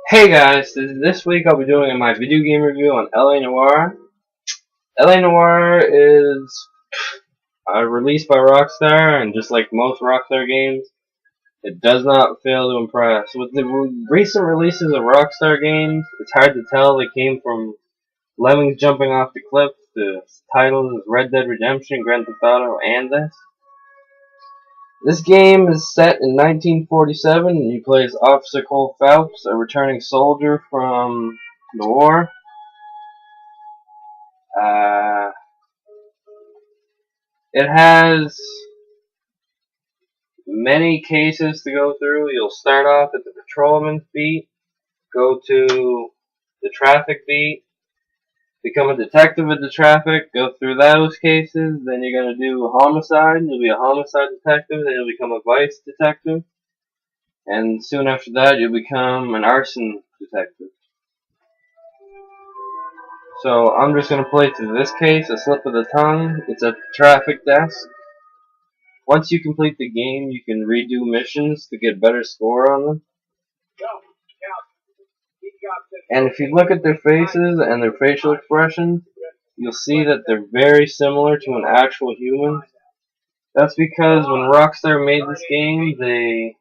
Hey guys, this week I'll be doing my video game review on Noire. Noire is released by Rockstar, and just like most Rockstar games, it does not fail to impress. With the recent releases of Rockstar games, it's hard to tell they came from Lemmings jumping off the cliff to titles as Red Dead Redemption, Grand Theft Auto, and this. This game is set in 1947, and you play as Officer Cole Phelps, a returning soldier from Noire. Uh, it has many cases to go through. You'll start off at the patrolman's beat, go to the traffic beat, become a detective at the traffic, go through those cases, then you're going to do a homicide, you'll be a homicide detective, then you'll become a vice detective, and soon after that you'll become an arson detective. So I'm just going to play through this case, a slip of the tongue. It's at the traffic desk. Once you complete the game, you can redo missions to get better score on them. And if you look at their faces and their facial expressions, you'll see that they're very similar to an actual human. That's because when Rockstar made this game, they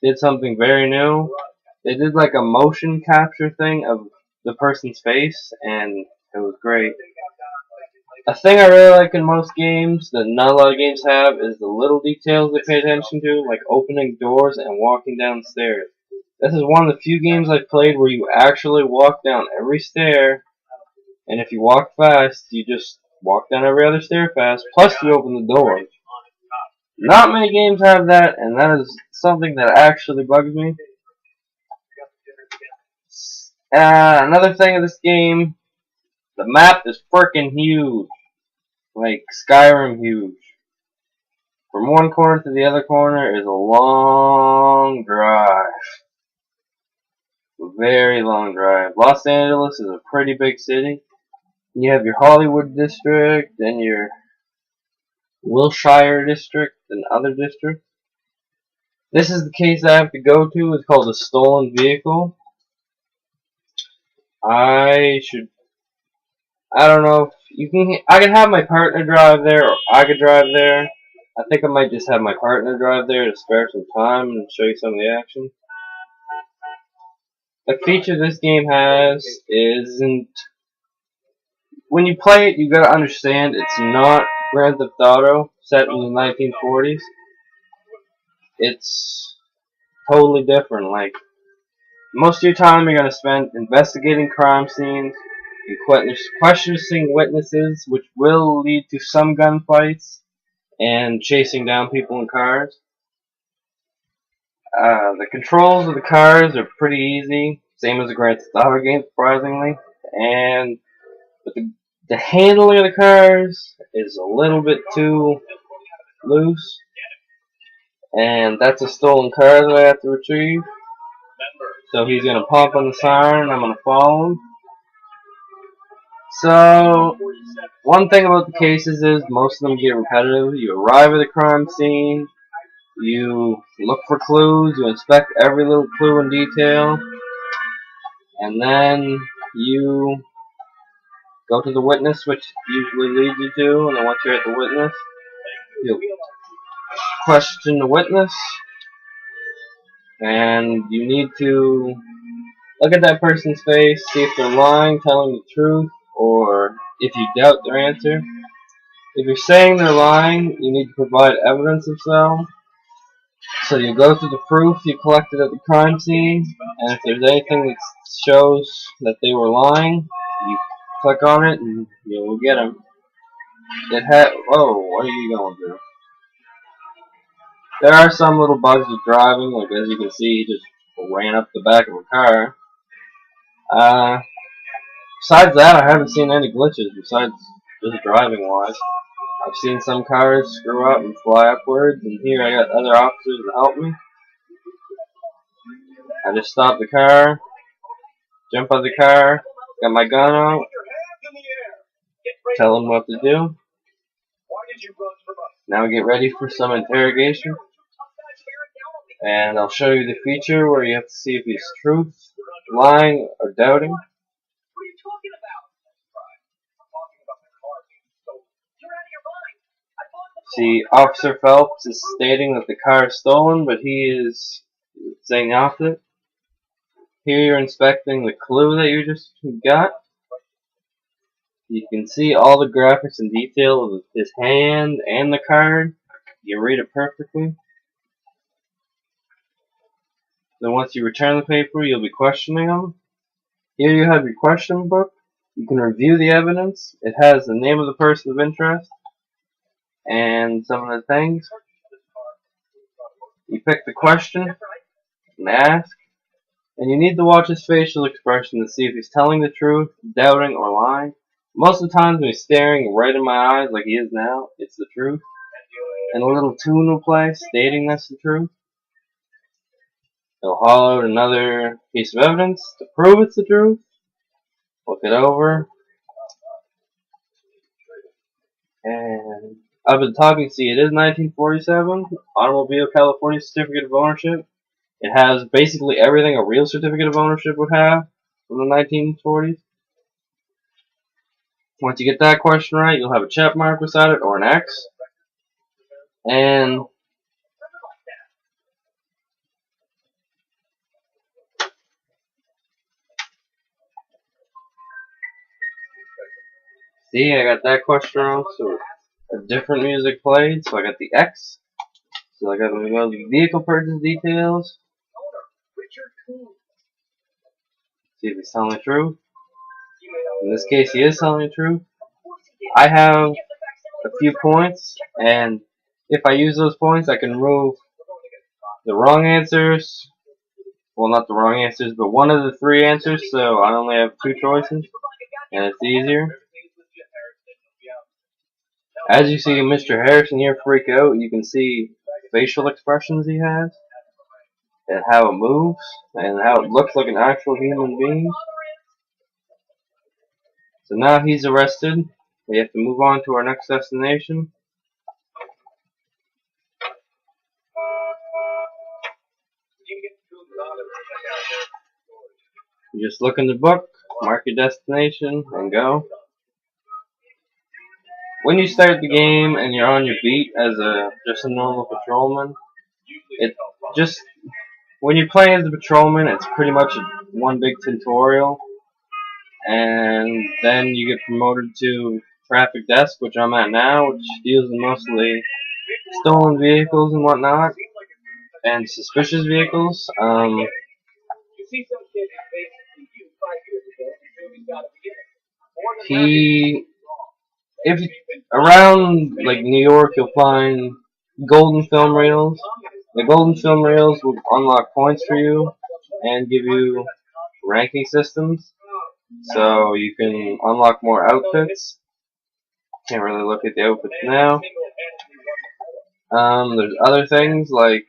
did something very new. They did like a motion capture thing of the person's face, and it was great. A thing I really like in most games that not a lot of games have is the little details they pay attention to, like opening doors and walking downstairs. This is one of the few games I've played where you actually walk down every stair, and if you walk fast, you just walk down every other stair fast, plus you open the doors. Not many games have that, and that is something that actually bugs me. Another thing of this game, the map is freaking huge. Like Skyrim huge. From one corner to the other corner is a long drive. A very long drive. Los Angeles is a pretty big city. You have your Hollywood district, then your Wilshire district, and other districts. This is the case I have to go to. It's called a stolen vehicle. I don't know if you can. I can have my partner drive there, or I could drive there. I think I might just have my partner drive there to spare some time and show you some of the action. A feature this game has isn't. When you play it, you gotta understand it's not Grand Theft Auto set in the 1940s. It's totally different. Like, most of your time you're gonna spend investigating crime scenes, and questioning witnesses, which will lead to some gunfights and chasing down people in cars. The controls of the cars are pretty easy, same as the Grand Theft Auto game, surprisingly. But the handling of the cars is a little bit too loose, and that's a stolen car that I have to retrieve. So he's gonna pump on the siren, I'm gonna follow him. So, one thing about the cases is most of them get repetitive. You arrive at the crime scene, you look for clues, you inspect every little clue in detail, and then you go to the witness, which usually leads you to, and then once you're at the witness, you question the witness, and you need to look at that person's face, see if they're lying, telling the truth, or if you doubt their answer. If you're saying they're lying, you need to provide evidence of so. So you go through the proof you collected at the crime scene, and if there's anything that shows that they were lying, you click on it and you'll get them. Whoa, what are you going through? There are some little bugs with driving, like as you can see, he just ran up the back of a car. Besides that, I haven't seen any glitches besides just driving wise. I've seen some cars screw up and fly upwards, and here I got other officers to help me. I just stop the car, jump out of the car, got my gun out, tell them what to do. Now get ready for some interrogation, and I'll show you the feature where you have to see if he's truth lying, or doubting. See, Officer Phelps is stating that the car is stolen, but he is saying the opposite. Here you're inspecting the clue that you just got. You can see all the graphics and detail of his hand and the card. You read it perfectly. Then once you return the paper, you'll be questioning him. Here you have your question book. You can review the evidence. It has the name of the person of interest and some of the things. You pick the question and ask. And you need to watch his facial expression to see if he's telling the truth, doubting, or lying. Most of the times when he's staring right in my eyes like he is now, it's the truth. And a little tune will play stating that's the truth. He'll haul out another piece of evidence to prove it's the truth. Look it over. And up at the top you can see it is 1947. Automobile California Certificate of Ownership. It has basically everything a real certificate of ownership would have from the 1940s. Once you get that question right, you'll have a check mark beside it or an X. And see, I got that question wrong, so a different music played, so I got the X. So I got to go to the vehicle purchase details. See if he's telling the truth. In this case, he is telling the truth. I have a few points, and if I use those points, I can remove the wrong answers. Well, not the wrong answers, but one of the three answers, so I only have two choices, and it's easier. As you see Mr. Harrison here freak out, you can see facial expressions he has, and how it moves, and how it looks like an actual human being. So now he's arrested. We have to move on to our next destination. You just look in the book, mark your destination, and go. When you start the game and you're on your beat as just a normal patrolman, when you're playing as a patrolman, it's pretty much one big tutorial, and then you get promoted to traffic desk, which I'm at now, which deals with mostly stolen vehicles and whatnot, and suspicious vehicles. If around like New York, you'll find golden film reels. The golden film reels will unlock points for you and give you ranking systems, so you can unlock more outfits. Can't really look at the outfits now. There's other things like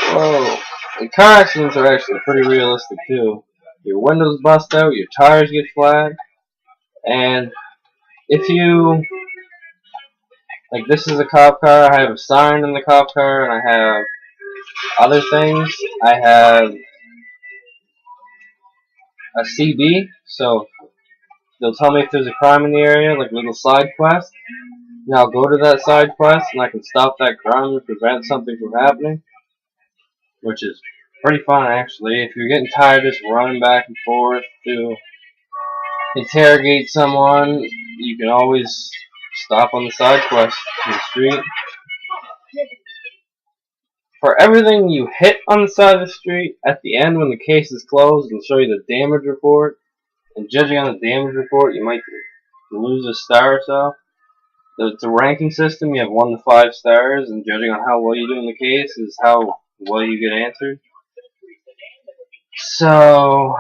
whoa, the car accidents are actually pretty realistic too. Your windows bust out, your tires get flat, and if you like, this is a cop car. I have a siren in the cop car, and I have other things. I have a CB, so they'll tell me if there's a crime in the area, like a little side quest. And I'll go to that side quest, and I can stop that crime and prevent something from happening, which is pretty fun actually. If you're getting tired of just running back and forth to interrogate someone, you can always stop on the side quest in the street. For everything you hit on the side of the street, at the end when the case is closed, it'll show you the damage report. And judging on the damage report, you might lose a star or so. It's a ranking system. You have 1 to 5 stars, and judging on how well you do in the case is how well you get answered. So,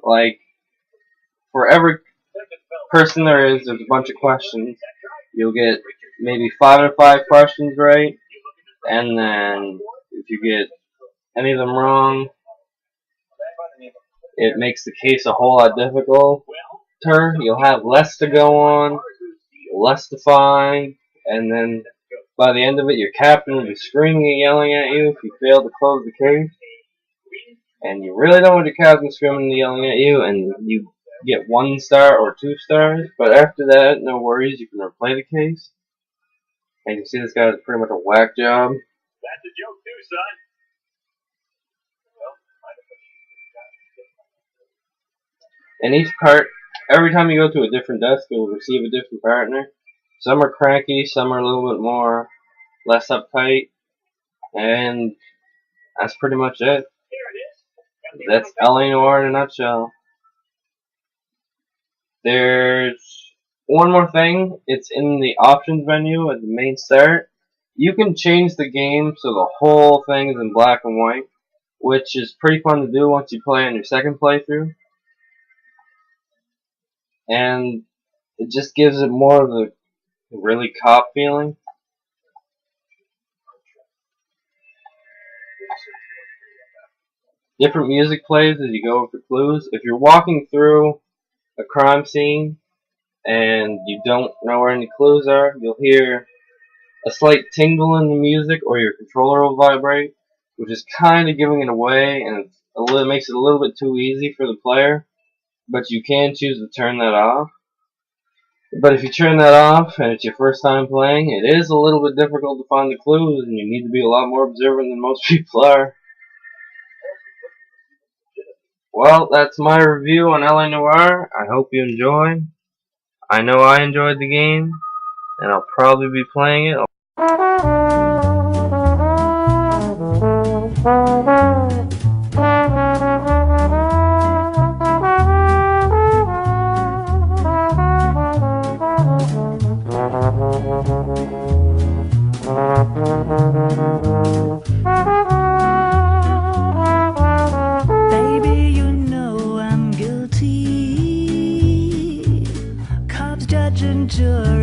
like, for every person there's a bunch of questions. You'll get maybe 5 out of 5 questions right, and then if you get any of them wrong, it makes the case a whole lot difficult. You'll have less to go on, less to find, and then by the end of it, your captain will be screaming and yelling at you if you fail to close the case. And you really don't want your captain screaming and yelling at you, and you get 1 star or 2 stars. But after that, no worries, you can replay the case. And you can see this guy does pretty much a whack job. That's a joke too, son. And each part, every time you go to a different desk, you'll receive a different partner. Some are cranky, some are a little bit more less uptight, and that's pretty much it. That's LA Noire in a nutshell. There's one more thing. It's in the options menu at the main start. You can change the game so the whole thing is in black and white, which is pretty fun to do once you play on your second playthrough. And it just gives it more of a really cop feeling. Different music plays as you go with the clues. If you're walking through a crime scene and you don't know where any clues are, you'll hear a slight tingle in the music, or your controller will vibrate, which is kind of giving it away, and it makes it a little bit too easy for the player. But you can choose to turn that off. But if you turn that off and it's your first time playing, it is a little bit difficult to find the clues, and you need to be a lot more observant than most people are. Well, that's my review on LA Noire. I hope you enjoy. I know I enjoyed the game, and I'll probably be playing it. Baby, you know I'm guilty. Cops, judge, and jury